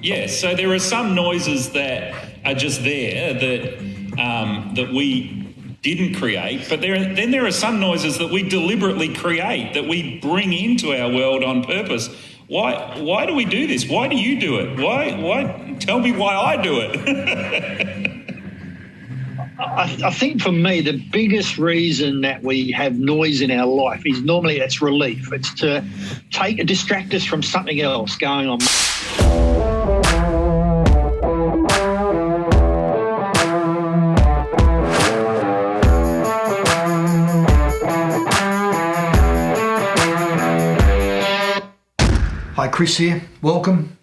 Yeah, so there are some noises that are just there that we didn't create, but then there are some noises that we deliberately create, that we bring into our world on purpose. Why do we do this? Why do you do it? Why? Tell me why I do it. I think for me, the biggest reason that we have noise in our life is normally it's relief. It's to distract us from something else going on. Hi, Chris here. Welcome.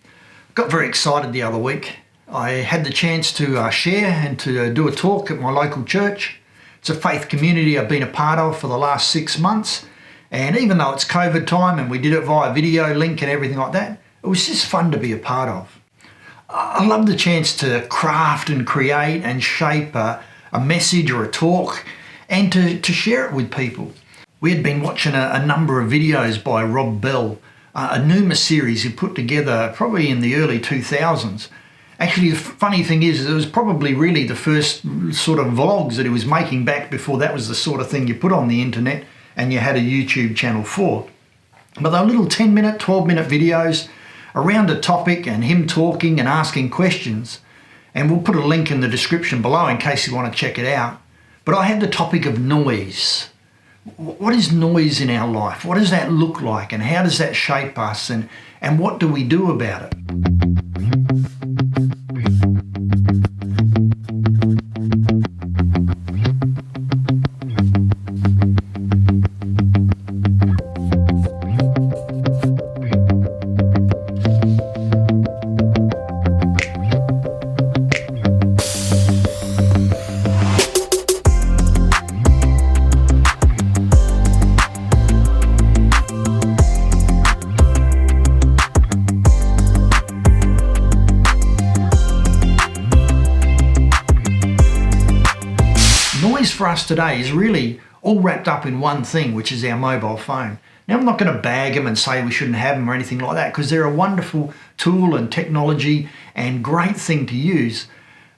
Got very excited the other week. I had the chance to share and to do a talk at my local church. It's a faith community I've been a part of for the last 6 months. And even though it's COVID time and we did it via video link and everything like that, it was just fun to be a part of. I love the chance to craft and create and shape a message or a talk and to share it with people. We had been watching a number of videos by Rob Bell, a Numa series he put together probably in the early 2000s. Actually, the funny thing is, it was probably really the first sort of vlogs that he was making back before that was the sort of thing you put on the internet and you had a YouTube channel for. But they're little 10-minute, 12-minute videos around a topic and him talking and asking questions. And we'll put a link in the description below in case you want to check it out. But I had the topic of noise. What is noise in our life? What does that look like and how does that shape us and what do we do about it? Noise for us today is really all wrapped up in one thing, which is our mobile phone. Now, I'm not going to bag them and say we shouldn't have them or anything like that, because they're a wonderful tool and technology and great thing to use.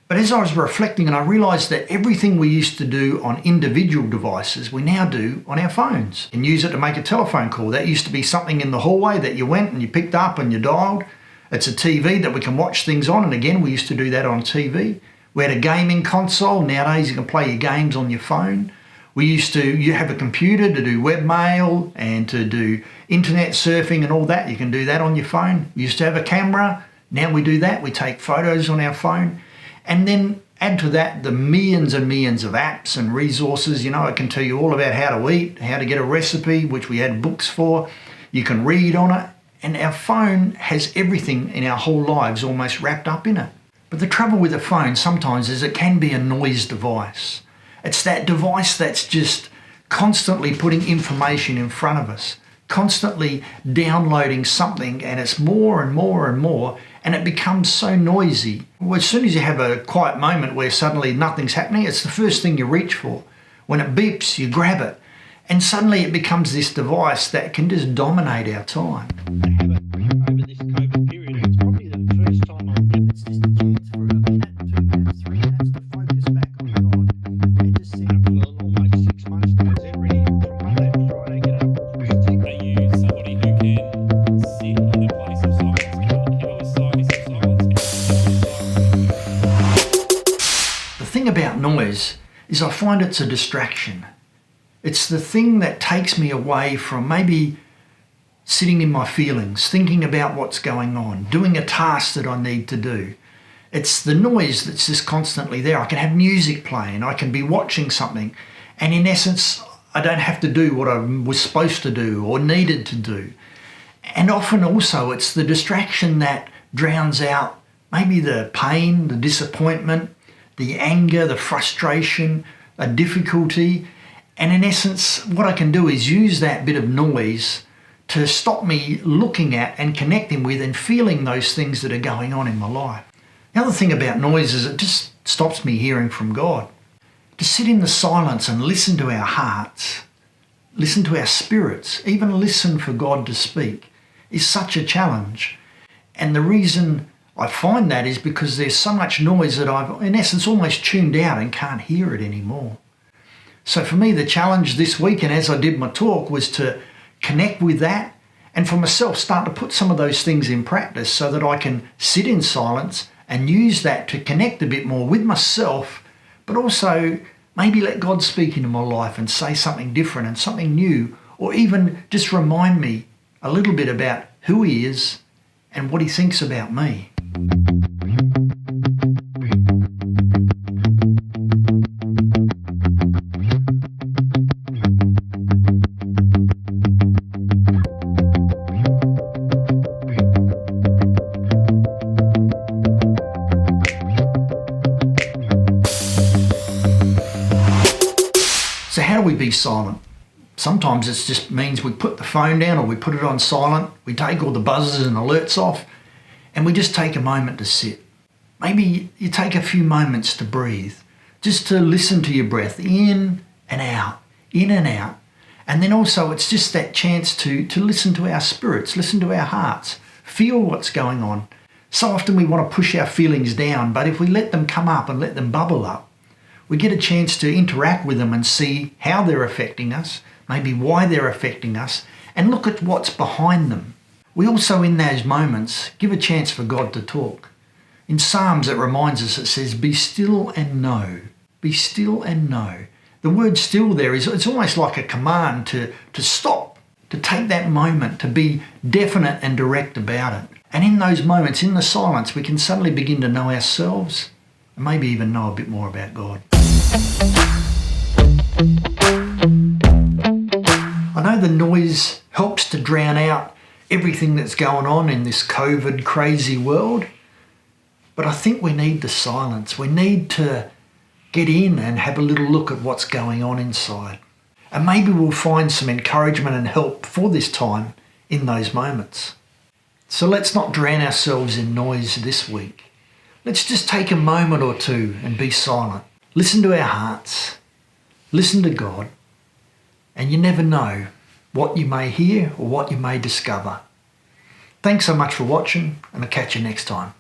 But as I was reflecting, and I realised that everything we used to do on individual devices, we now do on our phones and use it to make a telephone call. That used to be something in the hallway that you went and you picked up and you dialed. It's a TV that we can watch things on, and again, we used to do that on TV. We had a gaming console. Nowadays you can play your games on your phone. You have a computer to do webmail and to do internet surfing and all that. You can do that on your phone. We used to have a camera. Now we do that. We take photos on our phone. And then add to that the millions and millions of apps and resources. You know, I can tell you all about how to eat, how to get a recipe, which we had books for. You can read on it. And our phone has everything in our whole lives almost wrapped up in it. But the trouble with a phone sometimes is it can be a noise device. It's that device that's just constantly putting information in front of us, constantly downloading something, and it's more and more and more, and it becomes so noisy. Well, as soon as you have a quiet moment where suddenly nothing's happening, it's the first thing you reach for. When it beeps, you grab it, and suddenly it becomes this device that can just dominate our time. Over this COVID period, it's probably the first time I've given this chance for a minute, 2 minutes, 3 minutes to focus back on God and just sit for almost 6 months now. Is every from Monday to Friday get up? Are you somebody who can sit in a place of silence? How is silence of silence? The thing about noise is I find it's a distraction. It's the thing that takes me away from maybe sitting in my feelings, thinking about what's going on, doing a task that I need to do. It's the noise that's just constantly there. I can have music playing, I can be watching something, and in essence, I don't have to do what I was supposed to do or needed to do. And often also it's the distraction that drowns out maybe the pain, the disappointment, the anger, the frustration, a difficulty. And in essence, what I can do is use that bit of noise to stop me looking at and connecting with and feeling those things that are going on in my life. The other thing about noise is it just stops me hearing from God. To sit in the silence and listen to our hearts, listen to our spirits, even listen for God to speak is such a challenge. And the reason I find that is because there's so much noise that I've, in essence, almost tuned out and can't hear it anymore. So for me, the challenge this week, and as I did my talk, was to connect with that and for myself start to put some of those things in practice so that I can sit in silence and use that to connect a bit more with myself, but also maybe let God speak into my life and say something different and something new, or even just remind me a little bit about who He is and what He thinks about me. So how do we be silent? Sometimes it just means we put the phone down or we put it on silent, we take all the buzzers and alerts off, and we just take a moment to sit. Maybe you take a few moments to breathe, just to listen to your breath in and out, in and out. And then also it's just that chance to listen to our spirits, listen to our hearts, feel what's going on. So often we want to push our feelings down, but if we let them come up and let them bubble up, we get a chance to interact with them and see how they're affecting us, maybe why they're affecting us, and look at what's behind them. We also, in those moments, give a chance for God to talk. In Psalms, it reminds us, it says, "Be still and know." Be still and know. The word still there it's almost like a command to stop, to take that moment, to be definite and direct about it. And in those moments, in the silence, we can suddenly begin to know ourselves and maybe even know a bit more about God. I know the noise helps to drown out everything that's going on in this COVID crazy world, but I think we need the silence. We need to get in and have a little look at what's going on inside. And maybe we'll find some encouragement and help for this time in those moments. So let's not drown ourselves in noise this week. Let's just take a moment or two and be silent. Listen to our hearts. Listen to God. And you never know what you may hear or what you may discover. Thanks so much for watching, and I'll catch you next time.